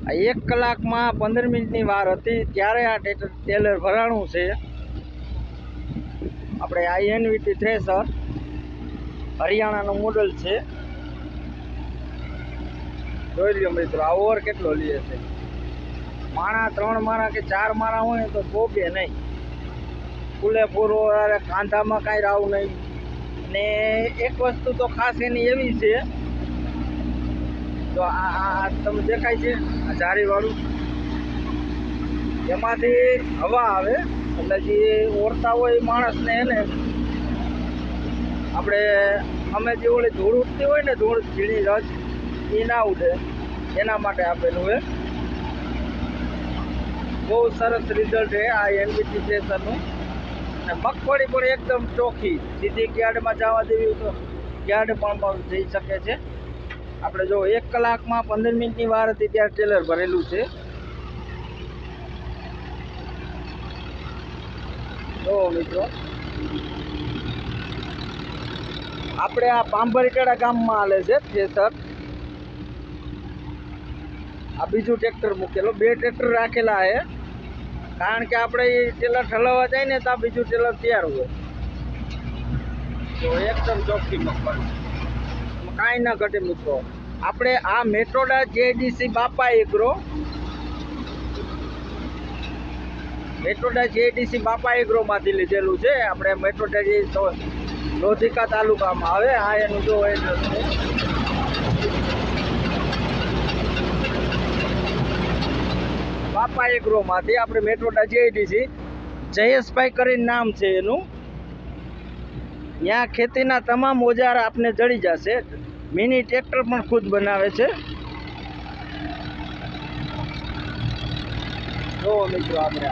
આ 1 કલાકમાં 15 મિનિટની વાર હતી ત્યારે આ ટેલર ભરાણું છે. આપણે આઈએનવીટી થ્રેસર હરિયાણાનું મોડલ છે. જોઈ લ્યો મિત્રો, આ ઓવર કેટલો લે છે. માણા 3 માણા કે 4 માણા હોય તો ભોગે નહીં, પૂરેપૂરો કાંધામાં કાંઈ રાવ નહીં. ને એક વસ્તુ તો ખાસ એની એવી છે, તો આ તમે દેખાય છે આ જારીવાળું, એમાંથી હવા આવે એટલે જે ઓરતા હોય માણસને એને આપણે અમે જે ઓલી ધૂળ ઉઠતી હોય ને, ધૂળ ઝીણી રસ એ ના ઉડે એના માટે આપેલું હોય. બહુ સરસ રિઝલ્ટ છે આ એનવીટી થ્રેસરનું. અને મગફળી પણ એકદમ ચોખ્ખી, સીધી ક્યાર્ડમાં જવા દેવી તો ક્યાર્ડ પણ જઈ શકે છે. આપણે જો 1 કલાકમાં 15 મિનિટની વાર હતી ત્યારે ટેલર ભરેલું છે. જો મિત્રો, આપણે આ પાંભરકેડા ગામમાં હાલે છે થ્રેસર. આ બીજું ટ્રેક્ટર મૂકેલો, 2 ટ્રેક્ટર રાખેલા છે, કારણ કે આપણે એ ટેલર ઠલવવા જાય ને તો બીજું ટેલર તૈયાર હોય. તો એકદમ ચોખ્ખી મગફળી, કાંઈ ના ઘટે મિત્રો. આપણે આ મેટ્રોડા જેડીસી બાપા એગ્રો, મેટ્રોડા જેડીસી બાપા એગ્રોમાંથી લીધેલું છે. આપણે મેટ્રોડા જે લોધિકા તાલુકામાં આવે, આ એનું જો એડ્રેસ છે. બાપા એગ્રોમાંથી આપણે મેટ્રોડા જેડીસી, જયેશભાઈ કરીને નામ છે એનું. ત્યાં ખેતીના તમામ ઓજાર આપને જડી જશે. મિની ટ્રેક્ટર પણ ખુદ બનાવે છે. જો મિત્રો, આપણે